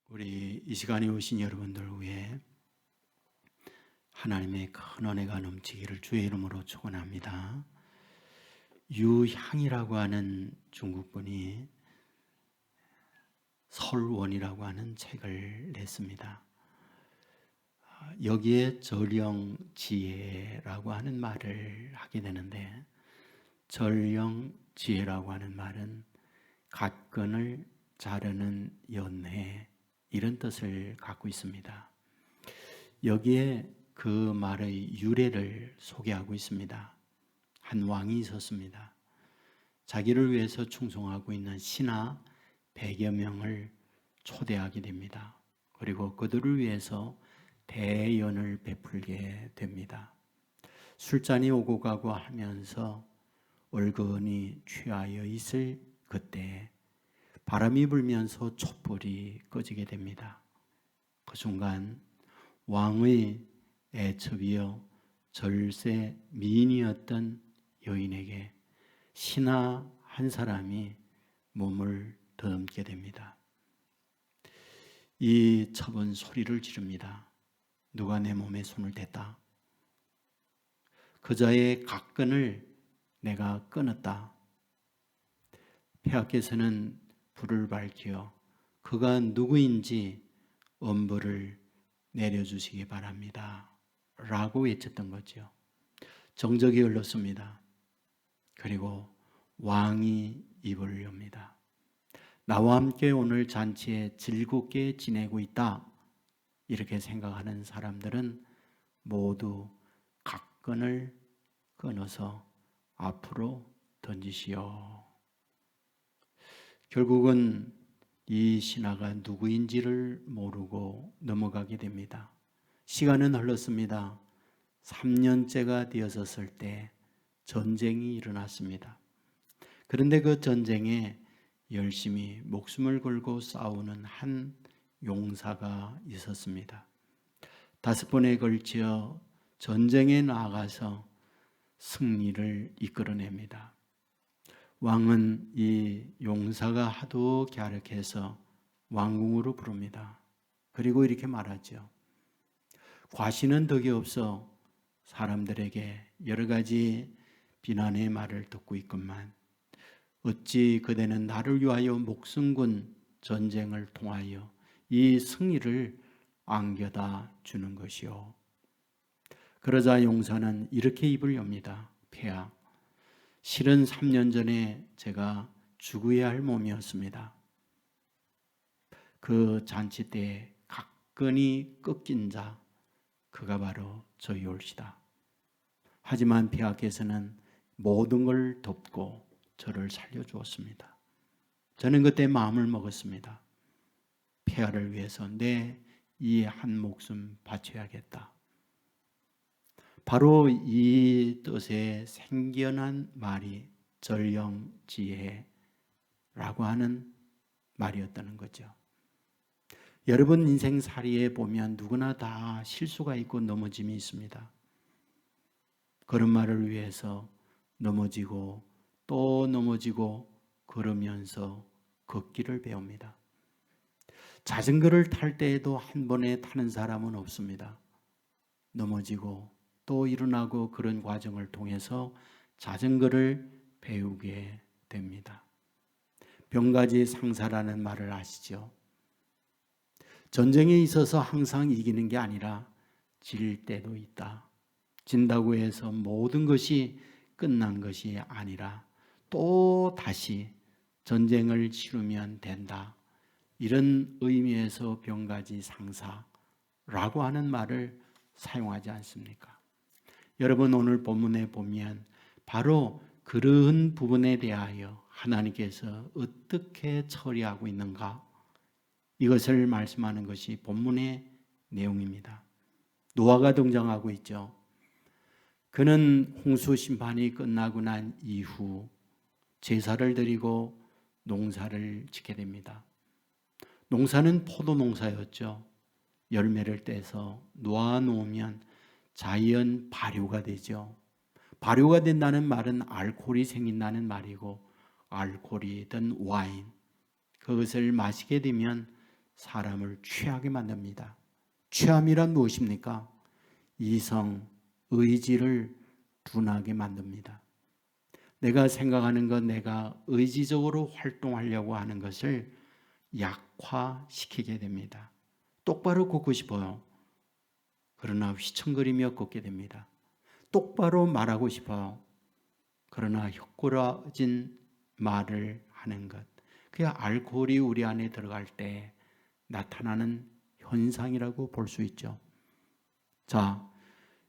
우리 이 시간에 오신 여러분들 위해 하나님의 큰 은혜가 넘치기를 주의 이름으로 축원합니다. 유향이라고 하는 중국분이 설원이라고 하는 책을 냈습니다. 여기에 절영지혜라고 하는 말을 하게 되는데, 절영지혜라고 하는 말은 갓근을 자르는 연회, 이런 뜻을 갖고 있습니다. 여기에 그 말의 유래를 소개하고 있습니다. 한 왕이 있었습니다. 자기를 위해서 충성하고 있는 신하 100여 명을 초대하게 됩니다. 그리고 그들을 위해서 대연을 베풀게 됩니다. 술잔이 오고 가고 하면서 얼큰이 취하여 있을 그때 바람이 불면서 촛불이 꺼지게 됩니다. 그 순간 왕의 애첩이여 절세 미인이었던 여인에게 신하 한 사람이 몸을 더듬게 됩니다. 이 첩은 소리를 지릅니다. 누가 내 몸에 손을 댔다. 그자의 각근을 내가 끊었다. 폐하께서는 불을 밝혀 그가 누구인지 엄벌을 내려주시기 바랍니다 라고 외쳤던 거죠. 정적이 흘렀습니다. 그리고 왕이 입을 엽니다. 나와 함께 오늘 잔치에 즐겁게 지내고 있다, 이렇게 생각하는 사람들은 모두 각근을 끊어서 앞으로 던지시오. 결국은 이 신하가 누구인지를 모르고 넘어가게 됩니다. 시간은 흘렀습니다. 3년째가 되었을 때 전쟁이 일어났습니다. 그런데 그 전쟁에 열심히 목숨을 걸고 싸우는 한 용사가 있었습니다. 5번에 걸쳐 전쟁에 나가서 승리를 이끌어냅니다. 왕은 이 용사가 하도 갸륵해서 왕궁으로 부릅니다. 그리고 이렇게 말하죠. 과신은 덕이 없어 사람들에게 여러 가지 비난의 말을 듣고 있건만 어찌 그대는 나를 위하여 목숨 건 전쟁을 통하여 이 승리를 안겨다 주는 것이요. 그러자 용사는 이렇게 입을 엽니다. 폐하, 실은 3년 전에 제가 죽어야 할 몸이었습니다. 그 잔치 때 각근이 꺾인 자, 그가 바로 저희올시다. 하지만 폐하께서는 모든 걸 덮고 저를 살려주었습니다. 저는 그때 마음을 먹었습니다. 폐하를 위해서 내 이 한 목숨 바쳐야겠다. 바로 이 뜻에 생겨난 말이 절영지혜라고 하는 말이었다는 거죠. 여러분 인생살이에 보면 누구나 다 실수가 있고 넘어짐이 있습니다. 그런 말을 위해서 넘어지고 또 넘어지고 걸으면서 걷기를 배웁니다. 자전거를 탈 때에도 한 번에 타는 사람은 없습니다. 넘어지고 또 일어나고 그런 과정을 통해서 자전거를 배우게 됩니다. 병가지 상사라는 말을 아시죠? 전쟁에 있어서 항상 이기는 게 아니라 질 때도 있다. 진다고 해서 모든 것이 끝난 것이 아니라 또 다시 전쟁을 치르면 된다. 이런 의미에서 병가지 상사라고 하는 말을 사용하지 않습니까? 여러분 오늘 본문에 보면 바로 그런 부분에 대하여 하나님께서 어떻게 처리하고 있는가, 이것을 말씀하는 것이 본문의 내용입니다. 노아가 등장하고 있죠. 그는 홍수 심판이 끝나고 난 이후 제사를 드리고 농사를 짓게 됩니다. 농사는 포도 농사였죠. 열매를 떼서 놓아놓으면 자연 발효가 되죠. 발효가 된다는 말은 알코올이 생긴다는 말이고, 알코올이든 와인, 그것을 마시게 되면 사람을 취하게 만듭니다. 취함이란 무엇입니까? 이성, 의지를 둔하게 만듭니다. 내가 생각하는 것, 내가 의지적으로 활동하려고 하는 것을 약화시키게 됩니다. 똑바로 걷고 싶어요. 그러나 휘청거리며 걷게 됩니다. 똑바로 말하고 싶어요. 그러나 혀꼬라진 말을 하는 것. 그게 알코올이 우리 안에 들어갈 때 나타나는 현상이라고 볼 수 있죠. 자,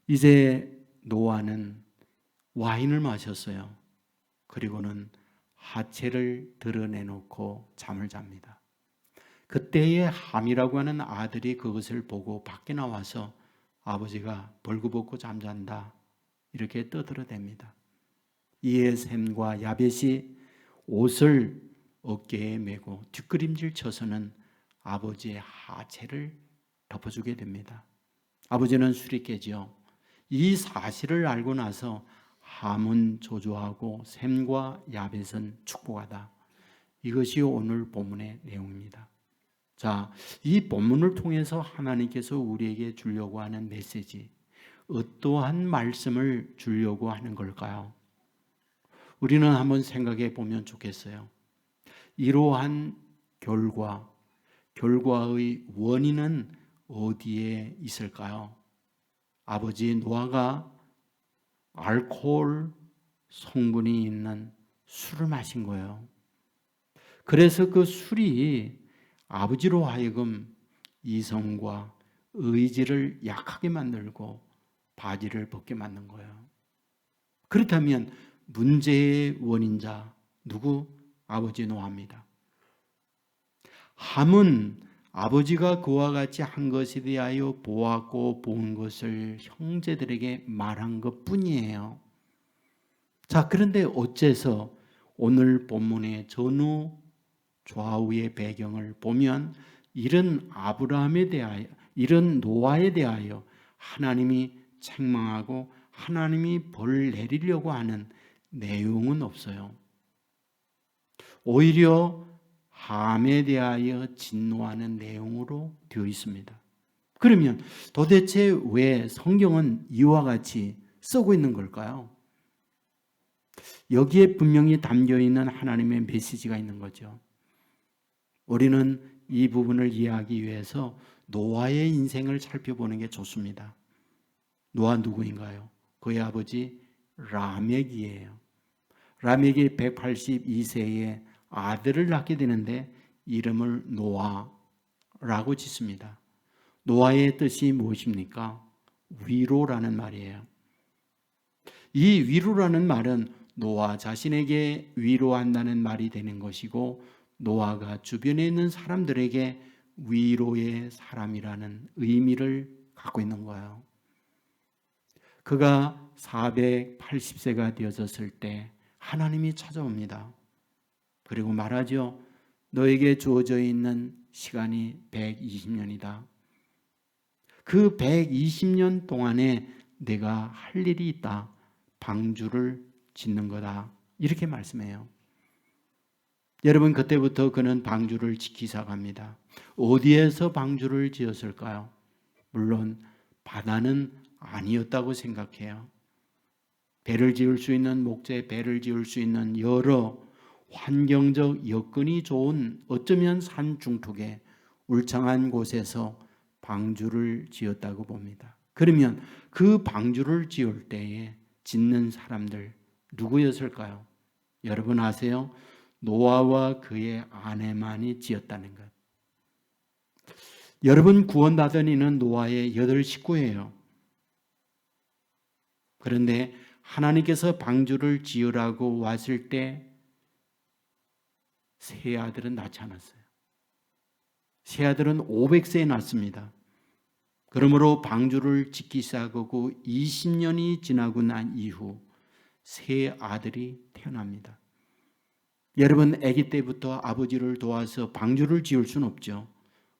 이제 노아는 와인을 마셨어요. 그리고는 하체를 드러내놓고 잠을 잡니다. 그때에 함이라고 하는 아들이 그것을 보고 밖에 나와서 아버지가 벌거벗고 잠잔다 이렇게 떠들어댑니다. 이에 셈과 야벳이 옷을 어깨에 메고 뒷그림질 쳐서는 아버지의 하체를 덮어주게 됩니다. 아버지는 술이 깨지요. 이 사실을 알고 나서 함은 조조하고 셈과 야벳은 축복하다. 이것이 오늘 본문의 내용입니다. 자, 이 본문을 통해서 하나님께서 우리에게 주려고 하는 메시지, 어떠한 말씀을 주려고 하는 걸까요? 우리는 한번 생각해 보면 좋겠어요. 이러한 결과의 원인은 어디에 있을까요? 아버지 노아가 알코올 성분이 있는 술을 마신 거예요. 그래서 그 술이 아버지로 하여금 이성과 의지를 약하게 만들고 바지를 벗게 만든 거예요. 그렇다면 문제의 원인자 누구? 아버지 노아입니다. 함은 아버지가 그와 같이 한 것에 대하여 보았고 본 것을 형제들에게 말한 것뿐이에요. 자, 그런데 어째서 오늘 본문의 전후 좌우의 배경을 보면 이런 아브라함에 대하여, 이런 노아에 대하여 하나님이 책망하고 하나님이 벌 내리려고 하는 내용은 없어요. 오히려 함에 대하여 진노하는 내용으로 되어 있습니다. 그러면 도대체 왜 성경은 이와 같이 쓰고 있는 걸까요? 여기에 분명히 담겨 있는 하나님의 메시지가 있는 거죠. 우리는 이 부분을 이해하기 위해서 노아의 인생을 살펴보는 게 좋습니다. 노아 누구인가요? 그의 아버지 라멕이에요. 라멕이 182세에 아들을 낳게 되는데 이름을 노아라고 짓습니다. 노아의 뜻이 무엇입니까? 위로라는 말이에요. 이 위로라는 말은 노아 자신에게 위로한다는 말이 되는 것이고 노아가 주변에 있는 사람들에게 위로의 사람이라는 의미를 갖고 있는 거예요. 그가 480세가 되어졌을 때 하나님이 찾아옵니다. 그리고 말하죠. 너에게 주어져 있는 시간이 120년이다. 그 120년 동안에 내가 할 일이 있다. 방주를 짓는 거다. 이렇게 말씀해요. 여러분, 그때부터 그는 방주를 짓기 시작합니다. 어디에서 방주를 지었을까요? 물론 바다는 아니었다고 생각해요. 배를 지을 수 있는 목재, 배를 지을 수 있는 여러 환경적 여건이 좋은 어쩌면 산 중턱에 울창한 곳에서 방주를 지었다고 봅니다. 그러면 그 방주를 지을 때에 짓는 사람들 누구였을까요? 여러분 아세요? 노아와 그의 아내만이 지었다는 것. 여러분 구원받은 이는 노아의 8 식구예요. 그런데 하나님께서 방주를 지으라고 왔을 때 세 아들은 낳지 않았어요. 세 아들은 500세에 낳습니다. 그러므로 방주를 짓기 시작하고 20년이 지나고 난 이후 세 아들이 태어납니다. 여러분 아기 때부터 아버지를 도와서 방주를 지을 수는 없죠.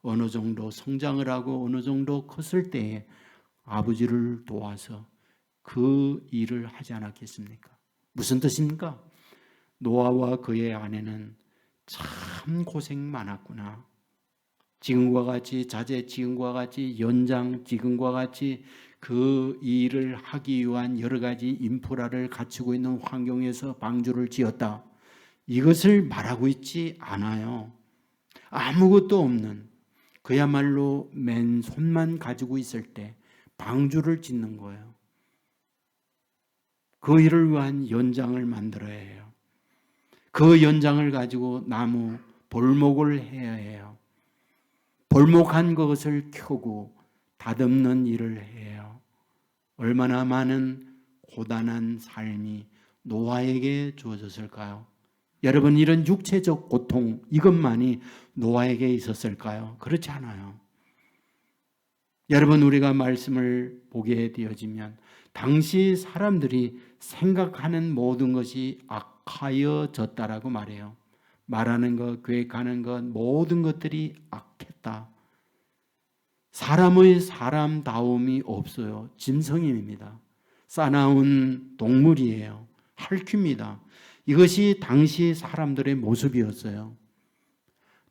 어느 정도 성장을 하고 어느 정도 컸을 때에 아버지를 도와서 그 일을 하지 않았겠습니까? 무슨 뜻입니까? 노아와 그의 아내는 참 고생 많았구나. 지금과 같이 자재, 지금과 같이 연장, 지금과 같이 그 일을 하기 위한 여러 가지 인프라를 갖추고 있는 환경에서 방주를 지었다. 이것을 말하고 있지 않아요. 아무것도 없는, 그야말로 맨손만 가지고 있을 때 방주를 짓는 거예요. 그 일을 위한 연장을 만들어야 해요. 그 연장을 가지고 나무 볼목을 해야 해요. 볼목한 것을 켜고 다듬는 일을 해요. 얼마나 많은 고단한 삶이 노아에게 주어졌을까요? 여러분, 이런 육체적 고통 이것만이 노아에게 있었을까요? 그렇지 않아요. 여러분, 우리가 말씀을 보게 되어지면 당시 사람들이 생각하는 모든 것이 악하여졌다라고 말해요. 말하는 것, 계획하는 것, 모든 것들이 악했다. 사람의 사람다움이 없어요. 짐승입니다. 싸나운 동물이에요. 핥힙니다. 이것이 당시 사람들의 모습이었어요.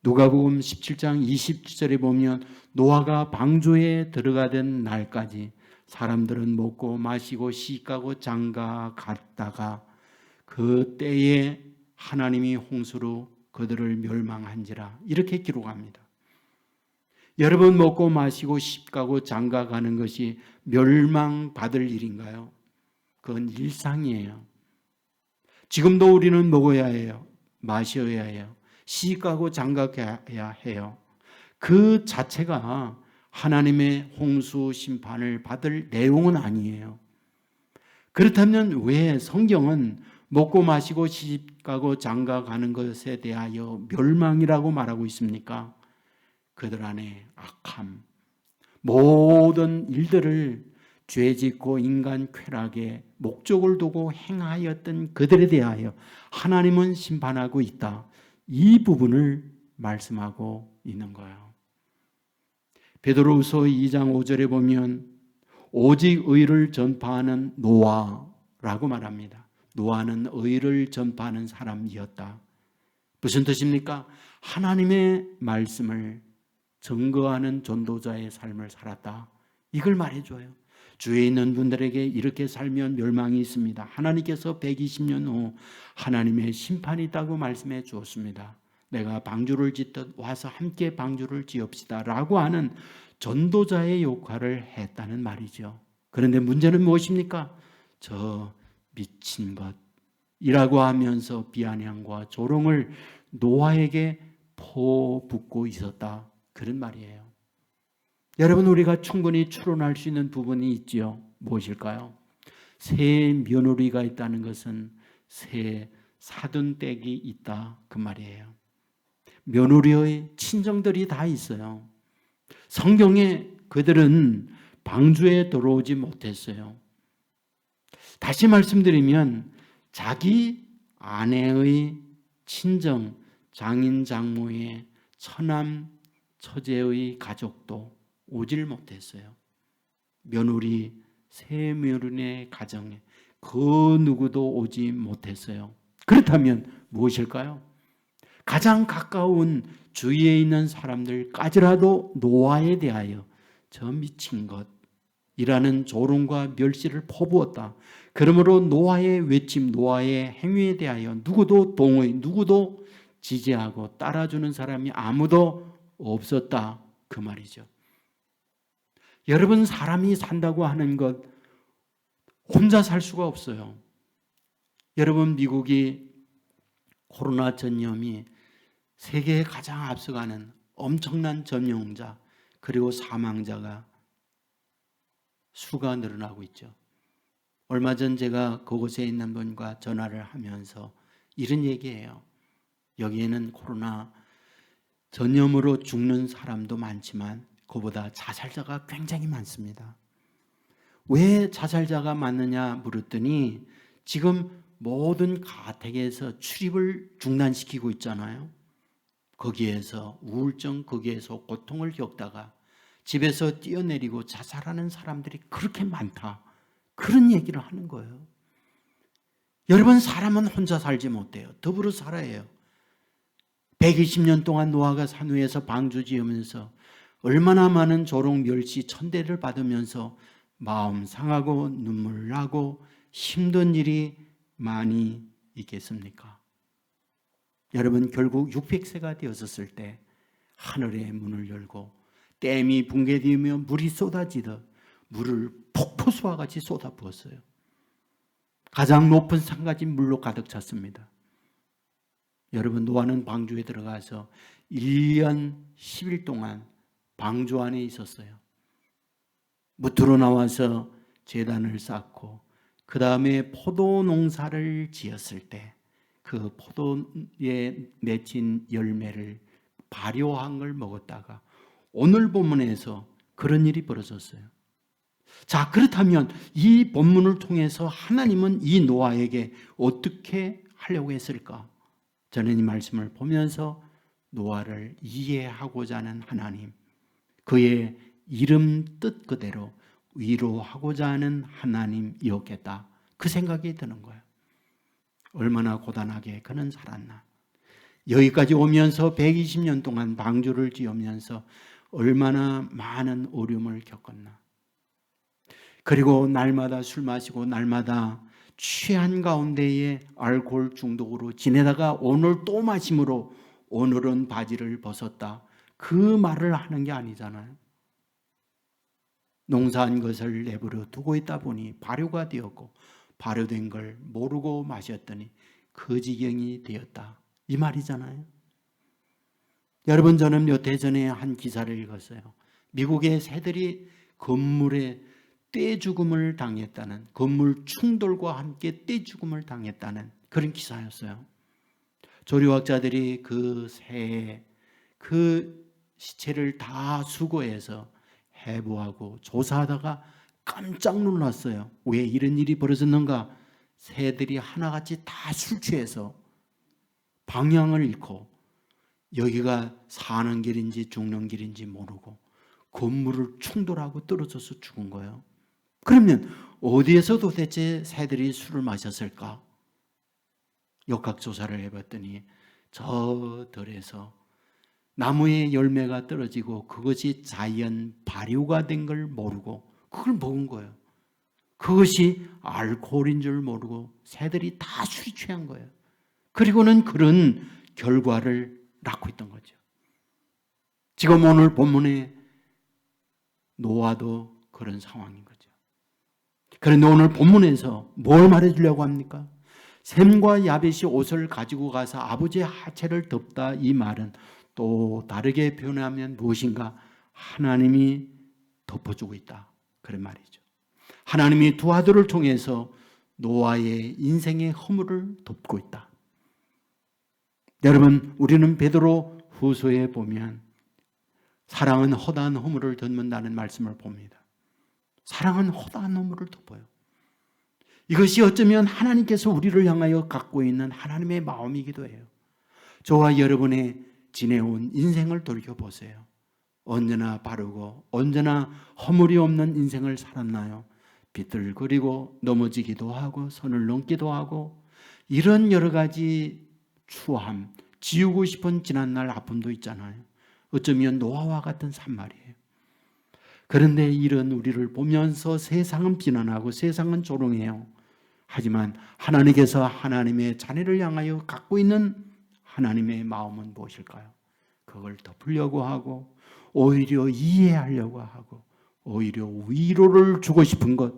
누가복음 17장 20절에 보면 노아가 방주에 들어가던 날까지 사람들은 먹고 마시고 시가고 장가 갔다가 그 때에 하나님이 홍수로 그들을 멸망한지라, 이렇게 기록합니다. 여러분, 먹고 마시고 시가고 장가 가는 것이 멸망받을 일인가요? 그건 일상이에요. 지금도 우리는 먹어야 해요. 마셔야 해요. 시가고 장가 가야 해요. 그 자체가 하나님의 홍수 심판을 받을 내용은 아니에요. 그렇다면 왜 성경은 먹고 마시고 시집가고 장가 가는 것에 대하여 멸망이라고 말하고 있습니까? 그들 안에 악함, 모든 일들을 죄짓고 인간 쾌락에 목적을 두고 행하였던 그들에 대하여 하나님은 심판하고 있다. 이 부분을 말씀하고 있는 거예요. 베드로후서 2장 5절에 보면 오직 의를 전파하는 노아라고 말합니다. 노아는 의를 전파하는 사람이었다. 무슨 뜻입니까? 하나님의 말씀을 증거하는 전도자의 삶을 살았다. 이걸 말해줘요. 주위에 있는 분들에게 이렇게 살면 멸망이 있습니다. 하나님께서 120년 후 하나님의 심판이 있다고 말씀해 주었습니다. 내가 방주를 짓듯 와서 함께 방주를 지읍시다 라고 하는 전도자의 역할을 했다는 말이죠. 그런데 문제는 무엇입니까? 저 미친 것이라고 하면서 비아냥과 조롱을 노아에게 퍼붓고 있었다, 그런 말이에요. 여러분, 우리가 충분히 추론할 수 있는 부분이 있지요. 무엇일까요? 새 며느리가 있다는 것은 새 사돈댁이 있다, 그 말이에요. 며느리의 친정들이 다 있어요. 성경에 그들은 방주에 들어오지 못했어요. 다시 말씀드리면 자기 아내의 친정, 장인, 장모의 처남, 처제의 가족도 오질 못했어요. 며느리, 새 며느리의 가정에 그 누구도 오지 못했어요. 그렇다면 무엇일까요? 가장 가까운 주위에 있는 사람들까지라도 노아에 대하여 저 미친 것이라는 조롱과 멸시를 퍼부었다. 그러므로 노아의 외침, 노아의 행위에 대하여 누구도 동의, 누구도 지지하고 따라주는 사람이 아무도 없었다, 그 말이죠. 여러분, 사람이 산다고 하는 것 혼자 살 수가 없어요. 여러분, 미국이 코로나 전염이 세계에 가장 앞서가는 엄청난 전염자 그리고 사망자가 수가 늘어나고 있죠. 얼마 전 제가 그곳에 있는 분과 전화를 하면서 이런 얘기예요. 여기에는 코로나 전염으로 죽는 사람도 많지만 그보다 자살자가 굉장히 많습니다. 왜 자살자가 많느냐 물었더니 지금 모든 가택에서 출입을 중단시키고 있잖아요. 거기에서 우울증, 거기에서 고통을 겪다가 집에서 뛰어내리고 자살하는 사람들이 그렇게 많다, 그런 얘기를 하는 거예요. 여러분, 사람은 혼자 살지 못해요. 더불어 살아야 해요. 120년 동안 노아가 산 위에서 방주 지으면서 얼마나 많은 조롱, 멸시, 천대를 받으면서 마음 상하고 눈물 나고 힘든 일이 많이 있겠습니까? 여러분, 결국 600세가 되었을 때 하늘의 문을 열고 댐이 붕괴되며 물이 쏟아지듯 물을 폭포수와 같이 쏟아부었어요. 가장 높은 산까지 물로 가득 찼습니다. 여러분, 노아는 방주에 들어가서 1년 10일 동안 방주 안에 있었어요. 무트로 나와서 제단을 쌓고 그 다음에 포도 농사를 지었을 때 그 포도에 맺힌 열매를 발효한 걸 먹었다가 오늘 본문에서 그런 일이 벌어졌어요. 자, 그렇다면 이 본문을 통해서 하나님은 이 노아에게 어떻게 하려고 했을까? 저는 이 말씀을 보면서 노아를 이해하고자 하는 하나님, 그의 이름 뜻 그대로 위로하고자 하는 하나님이었겠다, 그 생각이 드는 거예요. 얼마나 고단하게 그는 살았나. 여기까지 오면서 120년 동안 방주를 지으면서 얼마나 많은 어려움을 겪었나. 그리고 날마다 술 마시고 날마다 취한 가운데에 알코올 중독으로 지내다가 오늘 또 마심으로 오늘은 바지를 벗었다, 그 말을 하는 게 아니잖아요. 농사한 것을 내버려 두고 있다 보니 발효가 되었고 발효된 걸 모르고 마셨더니 그 지경이 되었다, 이 말이잖아요. 여러분, 저는 몇 해 전에 한 기사를 읽었어요. 미국의 새들이 건물에 떼죽음을 당했다는, 건물 충돌과 함께 떼죽음을 당했다는 그런 기사였어요. 조류학자들이 그 새의 그 시체를 다 수거해서 해부하고 조사하다가 깜짝 놀랐어요. 왜 이런 일이 벌어졌는가? 새들이 하나같이 다 술 취해서 방향을 잃고 여기가 사는 길인지 죽는 길인지 모르고 건물을 충돌하고 떨어져서 죽은 거예요. 그러면 어디에서 도대체 새들이 술을 마셨을까? 역학조사를 해봤더니 저 들에서 나무의 열매가 떨어지고 그것이 자연 발효가 된 걸 모르고 그걸 먹은 거예요. 그것이 알코올인 줄 모르고 새들이 다 술이 취한 거예요. 그리고는 그런 결과를 낳고 있던 거죠. 지금 오늘 본문에 노아도 그런 상황인 거죠. 그런데 오늘 본문에서 뭘 말해주려고 합니까? 셈과 야벳이 옷을 가지고 가서 아버지의 하체를 덮다, 이 말은 또 다르게 표현하면 무엇인가? 하나님이 덮어주고 있다, 그런 말이죠. 하나님이 두 아들을 통해서 노아의 인생의 허물을 덮고 있다. 여러분, 우리는 베드로 후서에 보면 사랑은 허다한 허물을 덮는다는 말씀을 봅니다. 사랑은 허다한 허물을 덮어요. 이것이 어쩌면 하나님께서 우리를 향하여 갖고 있는 하나님의 마음이기도 해요. 저와 여러분의 지내온 인생을 돌이켜보세요. 언제나 바르고 언제나 허물이 없는 인생을 살았나요? 비틀거리고 넘어지기도 하고 선을 넘기도 하고 이런 여러 가지 추함, 지우고 싶은 지난날 아픔도 있잖아요. 어쩌면 노아와 같은 산말이에요. 그런데 이런 우리를 보면서 세상은 비난하고 세상은 조롱해요. 하지만 하나님께서 하나님의 자녀를 향하여 갖고 있는 하나님의 마음은 무엇일까요? 그걸 덮으려고 하고 오히려 이해하려고 하고 오히려 위로를 주고 싶은 것,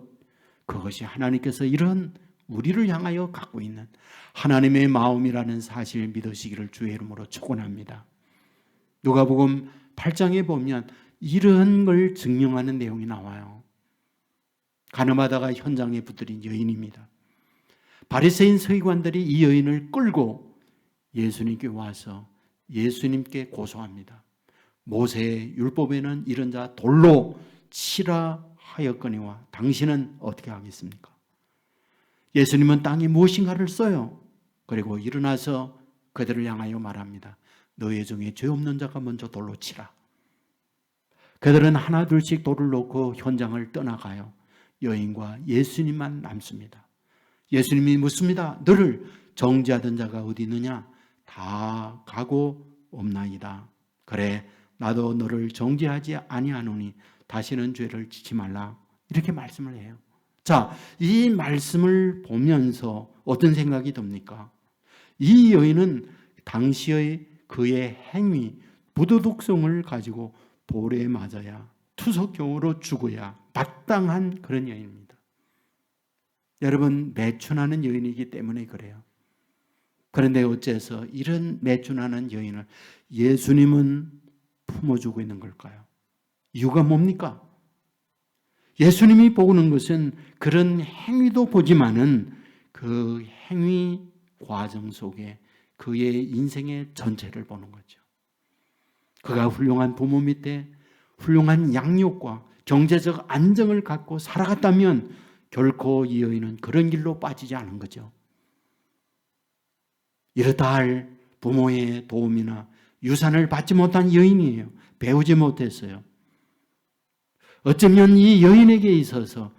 그것이 하나님께서 이런 우리를 향하여 갖고 있는 하나님의 마음이라는 사실을 믿으시기를 주의 이름으로 축원합니다. 누가복음 8장에 보면 이런 걸 증명하는 내용이 나와요. 가늠하다가 현장에 붙들린 여인입니다. 바리새인 서기관들이 이 여인을 끌고 예수님께 와서 예수님께 고소합니다. 모세의 율법에는 이런 자 돌로 치라 하였거니와 당신은 어떻게 하겠습니까? 예수님은 땅에 무엇인가를 써요. 그리고 일어나서 그들을 향하여 말합니다. 너희 중에 죄 없는 자가 먼저 돌로 치라. 그들은 하나 둘씩 돌을 놓고 현장을 떠나가요. 여인과 예수님만 남습니다. 예수님이 묻습니다. 너를 정죄하던 자가 어디 있느냐? 다 가고 없나이다. 그래 나도 너를 정죄하지 아니하노니 다시는 죄를 짓지 말라. 이렇게 말씀을 해요. 자, 이 말씀을 보면서 어떤 생각이 듭니까? 이 여인은 당시의 그의 행위, 부도덕성을 가지고 돌에 맞아야 투석경으로 죽어야 마땅한 그런 여인입니다. 여러분, 매춘하는 여인이기 때문에 그래요. 그런데 어째서 이런 매춘하는 여인을 예수님은 품어주고 있는 걸까요? 이유가 뭡니까? 예수님이 보는 것은 그런 행위도 보지만은 그 행위 과정 속에 그의 인생의 전체를 보는 거죠. 그가 훌륭한 부모 밑에 훌륭한 양육과 경제적 안정을 갖고 살아갔다면 결코 이 여인은 그런 길로 빠지지 않은 거죠. 이렇다 할 부모의 도움이나 유산을 받지 못한 여인이에요. 배우지 못했어요. 어쩌면 이 여인에게 있어서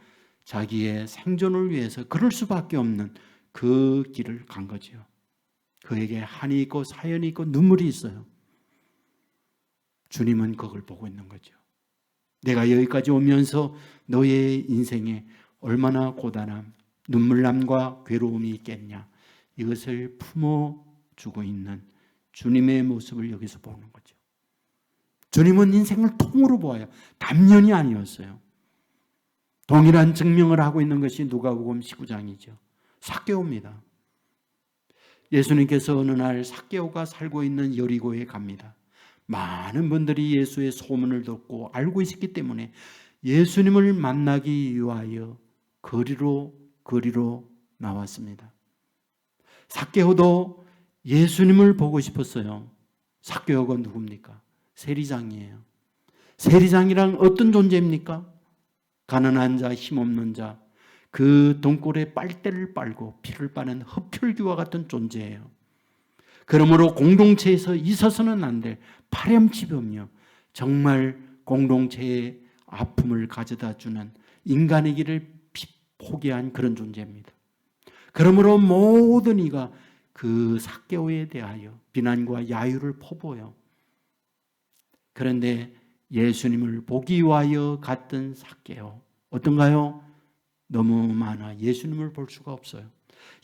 자기의 생존을 위해서 그럴 수밖에 없는 그 길을 간 거죠. 그에게 한이 있고 사연이 있고 눈물이 있어요. 주님은 그걸 보고 있는 거죠. 내가 여기까지 오면서 너의 인생에 얼마나 고단함, 눈물남과 괴로움이 있겠냐, 이것을 품어주고 있는 주님의 모습을 여기서 보는 거죠. 주님은 인생을 통으로 보아요. 단면이 아니었어요. 동일한 증명을 하고 있는 것이 누가복음 19장이죠. 삭개오입니다. 예수님께서 어느 날 삭개오가 살고 있는 여리고에 갑니다. 많은 분들이 예수의 소문을 듣고 알고 있었기 때문에 예수님을 만나기 위하여 거리로 나왔습니다. 삭개오도 예수님을 보고 싶었어요. 삭개오가 누굽니까? 세리장이에요. 세리장이란 어떤 존재입니까? 가난한 자, 힘없는 자, 그 돈골에 빨대를 빨고 피를 빠는 흡혈귀와 같은 존재예요. 그러므로 공동체에서 있어서는 안 될 파렴치범이요, 정말 공동체의 아픔을 가져다 주는 인간의 길을 포기한 그런 존재입니다. 그러므로 모든 이가 그 삭개오에 대하여 비난과 야유를 퍼부어요. 그런데 예수님을 보기 위하여 갔던 삭개오, 어떤가요? 너무 많아 예수님을 볼 수가 없어요.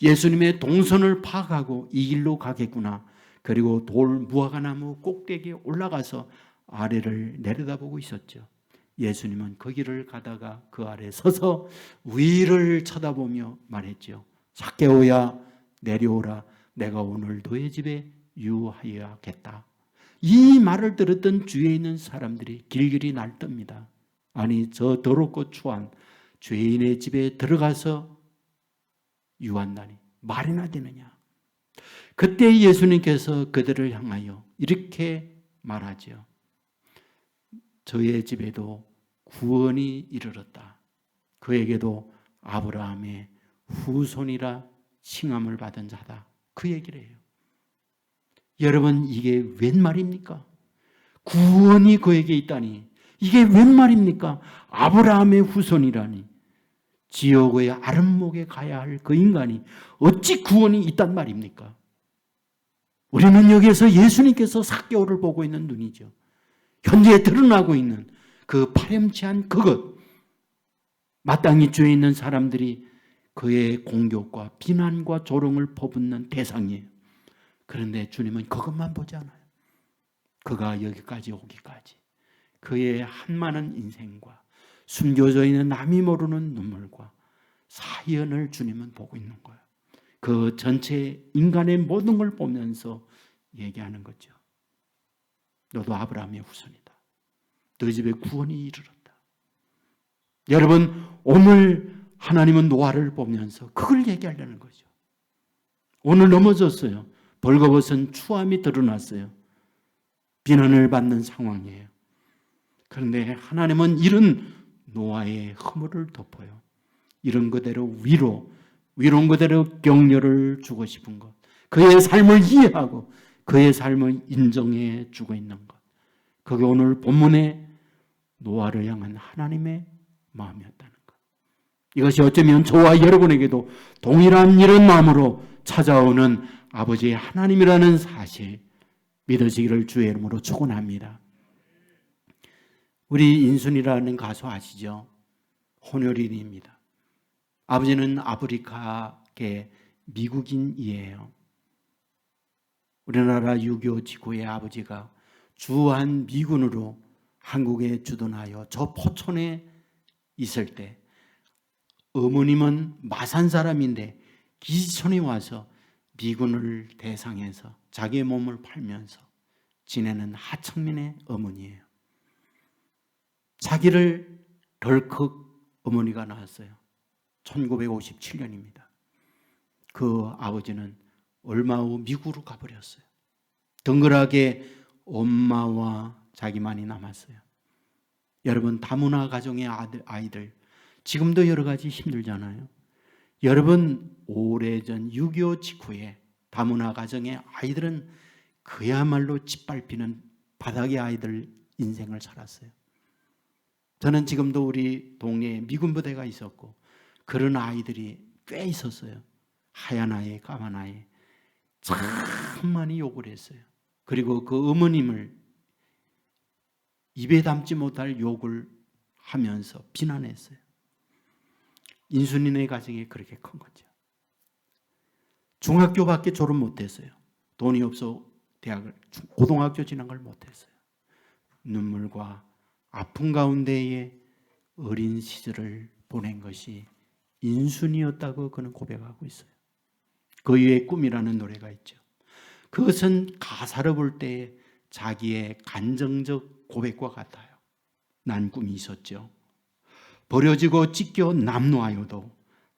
예수님의 동선을 파악하고 이 길로 가겠구나. 그리고 돌 무화과나무 꼭대기에 올라가서 아래를 내려다보고 있었죠. 예수님은 그 길을 가다가 그 아래 서서 위를 쳐다보며 말했죠. 삭개오야, 내려오라. 내가 오늘 너의 집에 유하여야겠다. 이 말을 들었던 주위에 있는 사람들이 길길이 날뜹니다. 아니, 저 더럽고 추한 죄인의 집에 들어가서 유한다니 말이나 되느냐. 그때 예수님께서 그들을 향하여 이렇게 말하죠. 저의 집에도 구원이 이르렀다. 그에게도 아브라함의 후손이라 칭함을 받은 자다. 그 얘기를 해요. 여러분, 이게 웬 말입니까? 구원이 그에게 있다니, 이게 웬 말입니까? 아브라함의 후손이라니, 지옥의 아랫목에 가야 할 그 인간이 어찌 구원이 있단 말입니까? 우리는 여기에서 예수님께서 삭개오를 보고 있는 눈이죠. 현재 드러나고 있는 그 파렴치한 그것, 마땅히 죄에 있는 사람들이 그의 공격과 비난과 조롱을 퍼붓는 대상이에요. 그런데 주님은 그것만 보지 않아요. 그가 여기까지 오기까지 그의 한많은 인생과 숨겨져 있는 남이 모르는 눈물과 사연을 주님은 보고 있는 거예요. 그 전체 인간의 모든 걸 보면서 얘기하는 거죠. 너도 아브라함의 후손이다. 너 집에 구원이 이르렀다. 여러분, 오늘 하나님은 노아를 보면서 그걸 얘기하려는 거죠. 오늘 넘어졌어요. 벌거벗은 추함이 드러났어요. 비난을 받는 상황이에요. 그런데 하나님은 이런 노아의 허물을 덮어요. 이런 그대로 위로인 그대로 격려를 주고 싶은 것, 그의 삶을 이해하고 그의 삶을 인정해 주고 있는 것, 그게 오늘 본문의 노아를 향한 하나님의 마음이었다는 것. 이것이 어쩌면 저와 여러분에게도 동일한 이런 마음으로 찾아오는 아버지의 하나님이라는 사실, 믿으시기를 주의 이름으로 축원합니다. 우리 인순이라는 가수 아시죠? 혼혈인입니다. 아버지는 아프리카계 미국인이에요. 우리나라 6.25 직후에 아버지가 주한 미군으로 한국에 주둔하여 저 포천에 있을 때 어머님은 마산 사람인데 기지촌에 와서 미군을 대상해서 자기의 몸을 팔면서 지내는 하청민의 어머니예요. 자기를 덜컥 어머니가 낳았어요. 1957년입니다. 그 아버지는 얼마 후 미국으로 가버렸어요. 덩그러게 엄마와 자기만이 남았어요. 여러분, 다문화 가정의 아이들 지금도 여러 가지 힘들잖아요. 여러분, 오래전 6.25 직후에 다문화 가정의 아이들은 그야말로 짓밟히는 바닥의 아이들 인생을 살았어요. 저는 지금도 우리 동네에 미군 부대가 있었고 그런 아이들이 꽤 있었어요. 하얀 아이, 까만 아이. 참 많이 욕을 했어요. 그리고 그 어머님을 입에 담지 못할 욕을 하면서 비난했어요. 인순이네 가정이 그렇게 큰 거죠. 중학교밖에 졸업 못했어요. 돈이 없어 고등학교 진학을 못했어요. 눈물과 아픔 가운데에 어린 시절을 보낸 것이 인순이었다고 그는 고백하고 있어요. 그 위에 꿈이라는 노래가 있죠. 그것은 가사를 볼 때 자기의 간정적 고백과 같아요. 난 꿈이 있었죠. 버려지고 찢겨 남노하여도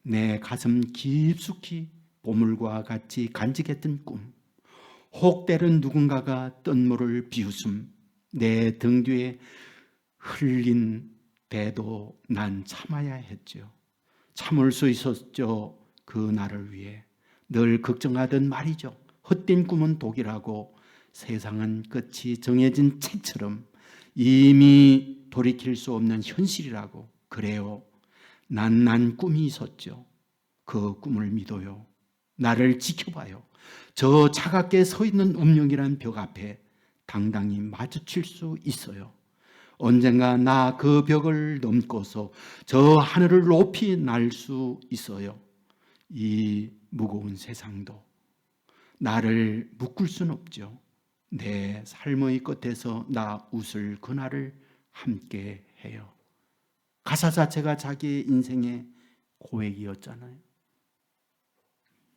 내 가슴 깊숙이 보물과 같이 간직했던 꿈. 혹 때론 누군가가 뜬물을 비웃음 내 등 뒤에 흘린 배도 난 참아야 했죠. 참을 수 있었죠. 그 나를 위해 늘 걱정하던 말이죠. 헛된 꿈은 독이라고 세상은 끝이 정해진 책처럼 이미 돌이킬 수 없는 현실이라고. 그래요. 난 꿈이 있었죠. 그 꿈을 믿어요. 나를 지켜봐요. 저 차갑게 서 있는 운명이란 벽 앞에 당당히 마주칠 수 있어요. 언젠가 나 그 벽을 넘고서 저 하늘을 높이 날 수 있어요. 이 무거운 세상도 나를 묶을 순 없죠. 내 삶의 끝에서 나 웃을 그날을 함께 해요. 가사 자체가 자기의 인생의 고백이었잖아요.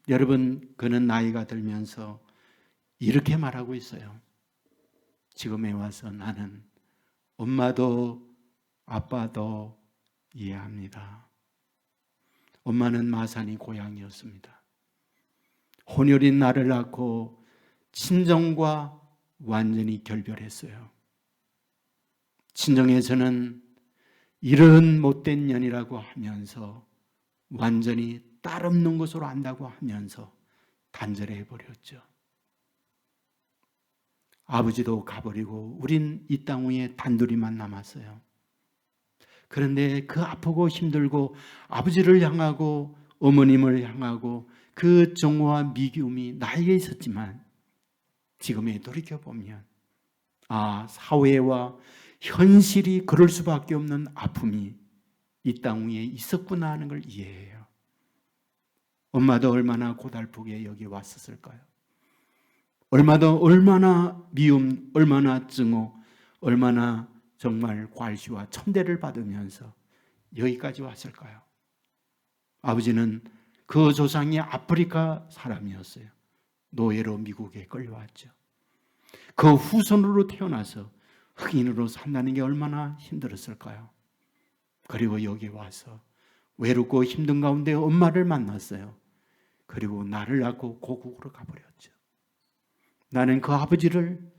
여러분, 그는 나이가 들면서 이렇게 말하고 있어요. 지금에 와서 나는 엄마도 아빠도 이해합니다. 엄마는 마산이 고향이었습니다. 혼혈인 나를 낳고 친정과 완전히 결별했어요. 친정에서는 이런 못된 년이라고 하면서 완전히 딸 없는 것으로 안다고 하면서 단절해 버렸죠. 아버지도 가버리고 우린 이 땅 위에 단둘이만 남았어요. 그런데 그 아프고 힘들고 아버지를 향하고 어머님을 향하고 그 정오와 미움이 나에게 있었지만 지금에 돌이켜보면 사회와 현실이 그럴 수밖에 없는 아픔이 이 땅 위에 있었구나 하는 걸 이해해요. 엄마도 얼마나 고달프게 여기 왔었을까요? 얼마나 미움, 얼마나 증오, 얼마나 정말 괄시와 천대를 받으면서 여기까지 왔을까요? 아버지는 그 조상이 아프리카 사람이었어요. 노예로 미국에 끌려왔죠. 그 후손으로 태어나서 흑인으로 산다는 게 얼마나 힘들었을까요? 그리고 여기 와서 외롭고 힘든 가운데 엄마를 만났어요. 그리고 나를 낳고 고국으로 가버렸죠. 나는 그 아버지를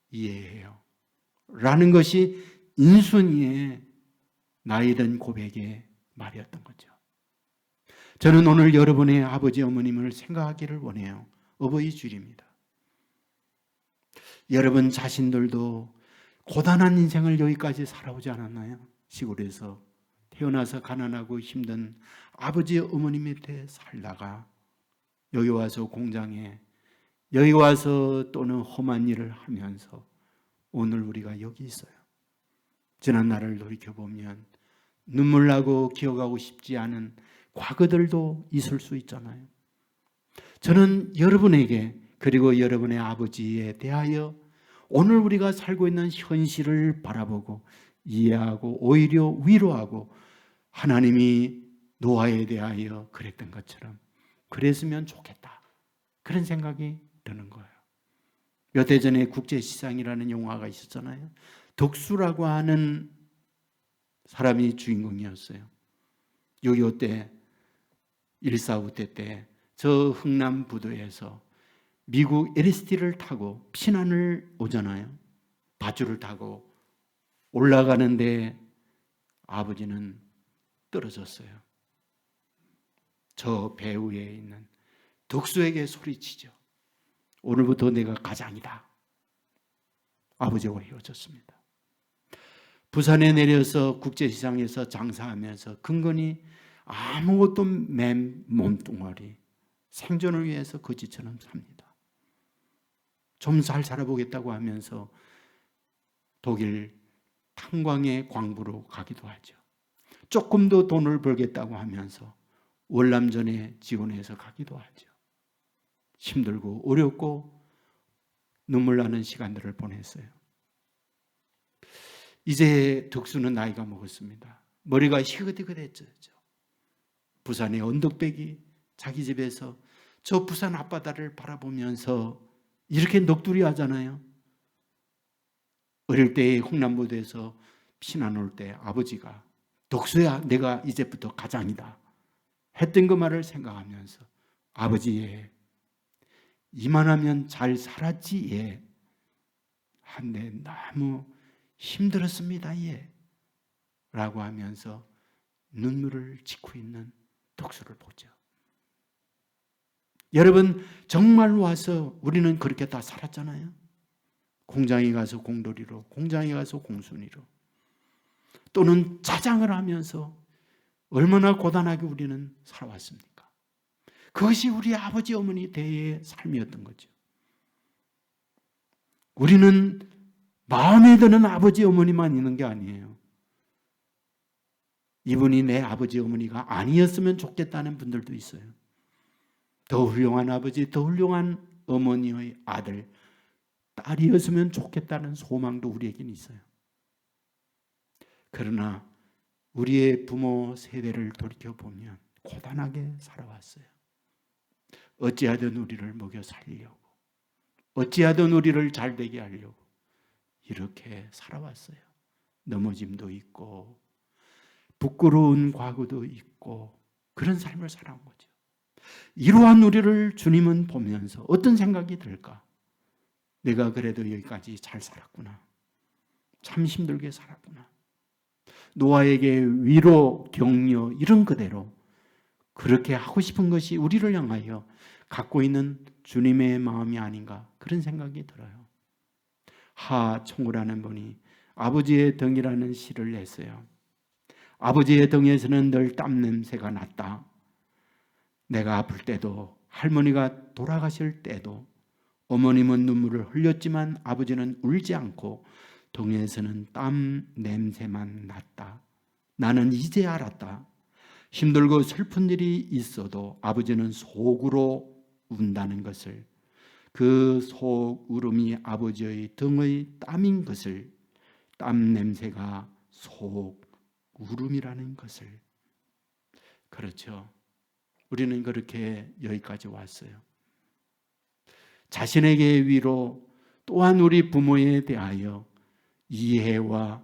이해해요. 라는 것이 인순이의 나이든 고백의 말이었던 거죠. 저는 오늘 여러분의 아버지 어머님을 생각하기를 원해요. 어버이 주일입니다. 여러분 자신들도 고단한 인생을 여기까지 살아오지 않았나요? 시골에서 태어나서 가난하고 힘든 아버지 어머니 밑에 살다가 여기 와서 공장에 여기 와서 또는 험한 일을 하면서 오늘 우리가 여기 있어요. 지난 날을 돌이켜보면 눈물 나고 기억하고 싶지 않은 과거들도 있을 수 있잖아요. 저는 여러분에게 그리고 여러분의 아버지에 대하여 오늘 우리가 살고 있는 현실을 바라보고 이해하고 오히려 위로하고 하나님이 노아에 대하여 그랬던 것처럼 그랬으면 좋겠다, 그런 생각이 드는 거예요. 몇 해 전에 국제시장이라는 영화가 있었잖아요. 덕수라고 하는 사람이 주인공이었어요. 6.25 때 1.4 때 때 저 흥남부도에서 미국 LST를 타고 피난을 오잖아요. 바주를 타고 올라가는데 아버지는 떨어졌어요. 저 배 위에 있는 덕수에게 소리치죠. 오늘부터 내가 가장이다. 아버지와 헤어졌습니다. 부산에 내려서 국제시장에서 장사하면서 근근히 아무것도 맨 몸뚱아리 생존을 위해서 거지처럼 삽니다. 좀 잘 살아보겠다고 하면서 독일 탄광의 광부로 가기도 하죠. 조금 더 돈을 벌겠다고 하면서 월남전에 지원해서 가기도 하죠. 힘들고 어렵고 눈물 나는 시간들을 보냈어요. 이제 덕수는 나이가 먹었습니다. 머리가 희끗희끗했죠. 부산의 언덕배기 자기 집에서 저 부산 앞바다를 바라보면서 이렇게 넋두리 하잖아요. 어릴 때 흥남부도에서 피난 올 때 아버지가 덕수야 내가 이제부터 가장이다 했던 그 말을 생각하면서 아버지의 이만하면 잘 살았지 예. 한데 너무 힘들었습니다 예. 라고 하면서 눈물을 짓고 있는 덕수를 보죠. 여러분 정말 와서 우리는 그렇게 다 살았잖아요. 공장에 가서 공돌이로, 공장에 가서 공순이로, 또는 자장을 하면서 얼마나 고단하게 우리는 살아왔습니까? 그것이 우리 아버지 어머니 대의 삶이었던 거죠. 우리는 마음에 드는 아버지 어머니만 있는 게 아니에요. 이분이 내 아버지 어머니가 아니었으면 좋겠다는 분들도 있어요. 더 훌륭한 아버지, 더 훌륭한 어머니의 아들, 딸이었으면 좋겠다는 소망도 우리에게는 있어요. 그러나 우리의 부모 세대를 돌이켜보면 고단하게 살아왔어요. 어찌하든 우리를 먹여 살리려고, 어찌하든 우리를 잘되게 하려고 이렇게 살아왔어요. 넘어짐도 있고 부끄러운 과거도 있고 그런 삶을 살아온 거죠. 이러한 우리를 주님은 보면서 어떤 생각이 들까? 내가 그래도 여기까지 잘 살았구나. 참 힘들게 살았구나. 노아에게 위로, 격려 이런 그대로 그렇게 하고 싶은 것이 우리를 향하여 갖고 있는 주님의 마음이 아닌가 그런 생각이 들어요. 하총구라는 분이 아버지의 덩이라는 시를 냈어요. 아버지의 덩이에서는 늘 땀 냄새가 났다. 내가 아플 때도 할머니가 돌아가실 때도 어머님은 눈물을 흘렸지만 아버지는 울지 않고 덩이에서는 땀 냄새만 났다. 나는 이제 알았다. 힘들고 슬픈 일이 있어도 아버지는 속으로 운다는 것을, 그 속 울음이 아버지의 등의 땀인 것을, 땀 냄새가 속 울음이라는 것을. 그렇죠. 우리는 그렇게 여기까지 왔어요. 자신에게 위로, 또한 우리 부모에 대하여 이해와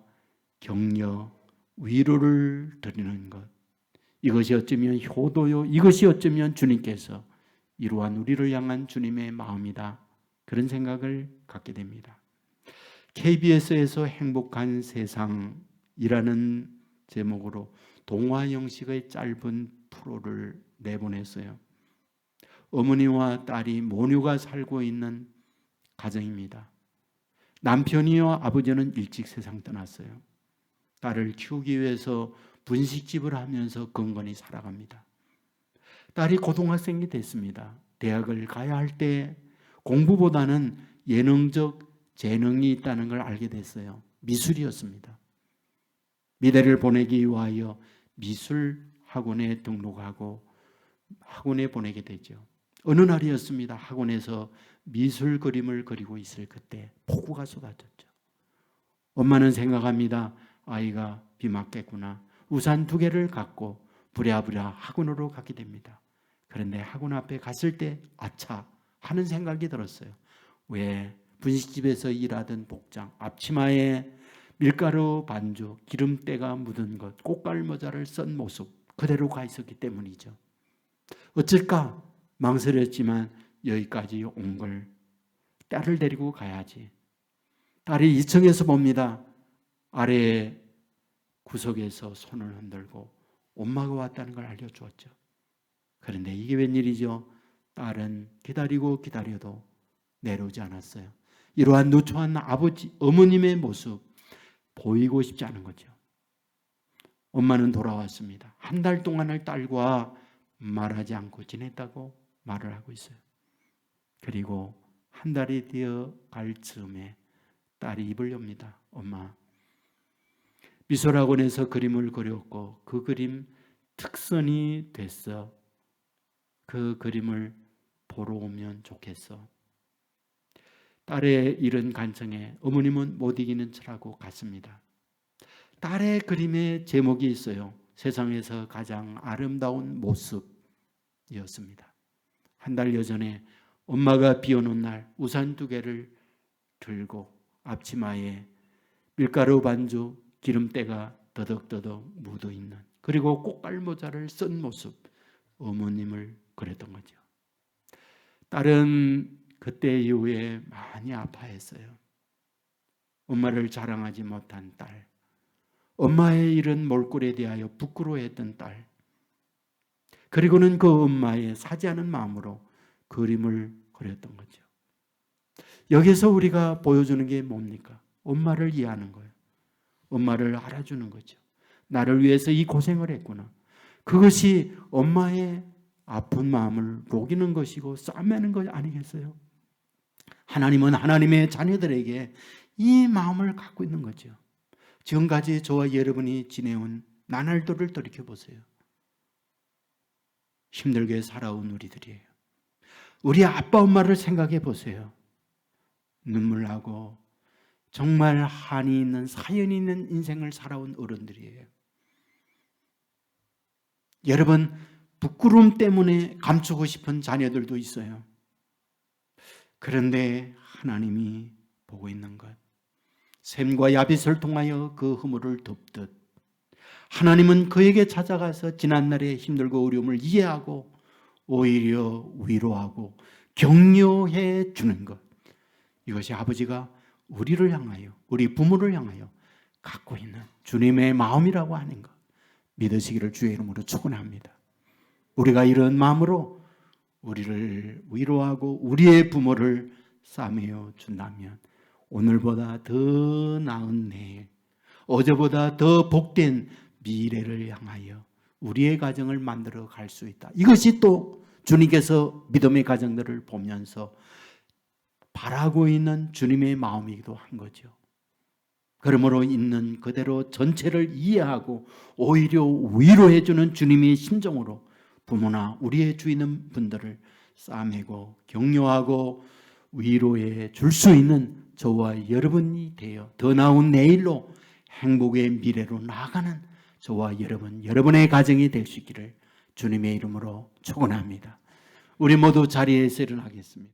격려, 위로를 드리는 것. 이것이 어쩌면 효도요, 이것이 어쩌면 주님께서 이러한 우리를 향한 주님의 마음이다. 그런 생각을 갖게 됩니다. KBS에서 행복한 세상이라는 제목으로 동화 형식의 짧은 프로를 내보냈어요. 어머니와 딸이 모녀가 살고 있는 가정입니다. 남편이요 아버지는 일찍 세상 떠났어요. 딸을 키우기 위해서 분식집을 하면서 건건히 살아갑니다. 딸이 고등학생이 됐습니다. 대학을 가야 할 때 공부보다는 예능적 재능이 있다는 걸 알게 됐어요. 미술이었습니다. 미래를 보내기 위하여 미술 학원에 등록하고 학원에 보내게 되죠. 어느 날이었습니다. 학원에서 미술 그림을 그리고 있을 그때 폭우가 쏟아졌죠. 엄마는 생각합니다. 아이가 비 맞겠구나. 우산 2개를 갖고 부랴부랴 학원으로 가게 됩니다. 그런데 학원 앞에 갔을 때 아차 하는 생각이 들었어요. 왜 분식집에서 일하던 복장, 앞치마에 밀가루 반죽, 기름때가 묻은 것, 꽃갈 모자를 쓴 모습 그대로 가 있었기 때문이죠. 어쩔까 망설였지만 여기까지 온 걸 딸을 데리고 가야지. 딸이 2층에서 봅니다. 아래 구석에서 손을 흔들고 엄마가 왔다는 걸 알려주었죠. 그런데 이게 웬일이죠? 딸은 기다리고 기다려도 내려오지 않았어요. 이러한 누추한 아버지, 어머님의 모습 보이고 싶지 않은 거죠. 엄마는 돌아왔습니다. 1달 동안을 딸과 말하지 않고 지냈다고 말을 하고 있어요. 그리고 1달이 되어 갈 즈음에 딸이 입을 엽니다. 엄마, 미술학원에서 그림을 그렸고 그 그림 특선이 됐어. 그 그림을 보러 오면 좋겠어. 딸의 이런 간청에 어머님은 못 이기는 척하고 갔습니다. 딸의 그림에 제목이 있어요. 세상에서 가장 아름다운 모습이었습니다. 1달 여전에 엄마가 비 오는 날 우산 2개를 들고 앞치마에 밀가루 반죽 기름때가 더덕더덕 묻어있는, 그리고 꽃갈 모자를 쓴 모습, 어머님을 그랬던 거죠. 딸은 그때 이후에 많이 아파했어요. 엄마를 자랑하지 못한 딸, 엄마의 이런 몰골에 대하여 부끄러워했던 딸, 그리고는 그 엄마의 사죄하는 마음으로 그림을 그렸던 거죠. 여기서 우리가 보여주는 게 뭡니까? 엄마를 이해하는 거예요. 엄마를 알아주는 거죠. 나를 위해서 이 고생을 했구나. 그것이 엄마의 아픈 마음을 녹이는 것이고 싸매는 것 아니겠어요? 하나님은 하나님의 자녀들에게 이 마음을 갖고 있는 거죠. 지금까지 저와 여러분이 지내온 나날들을 돌이켜보세요. 힘들게 살아온 우리들이에요. 우리 아빠 엄마를 생각해 보세요. 눈물 나고 정말 한이 있는 사연이 있는 인생을 살아온 어른들이에요. 여러분, 부끄러움 때문에 감추고 싶은 자녀들도 있어요. 그런데 하나님이 보고 있는 것, 샘과 야빗을 통하여 그 허물을 덮듯 하나님은 그에게 찾아가서 지난날의 힘들고 어려움을 이해하고 오히려 위로하고 격려해 주는 것, 이것이 아버지가 우리를 향하여, 우리 부모를 향하여 갖고 있는 주님의 마음이라고 하는 것 믿으시기를 주의 이름으로 축원합니다. 우리가 이런 마음으로 우리를 위로하고 우리의 부모를 싸매어 준다면 오늘보다 더 나은 내일, 어제보다 더 복된 미래를 향하여 우리의 가정을 만들어 갈 수 있다. 이것이 또 주님께서 믿음의 가정들을 보면서 바라고 있는 주님의 마음이기도 한 거죠. 그러므로 있는 그대로 전체를 이해하고 오히려 위로해 주는 주님의 심정으로 부모나 우리의 주위 있는 분들을 싸매고 격려하고 위로해 줄 수 있는 저와 여러분이 되어 더 나은 내일로 행복의 미래로 나아가는 저와 여러분, 여러분의 가정이 될 수 있기를 주님의 이름으로 축원합니다. 우리 모두 자리에서 일어나겠습니다.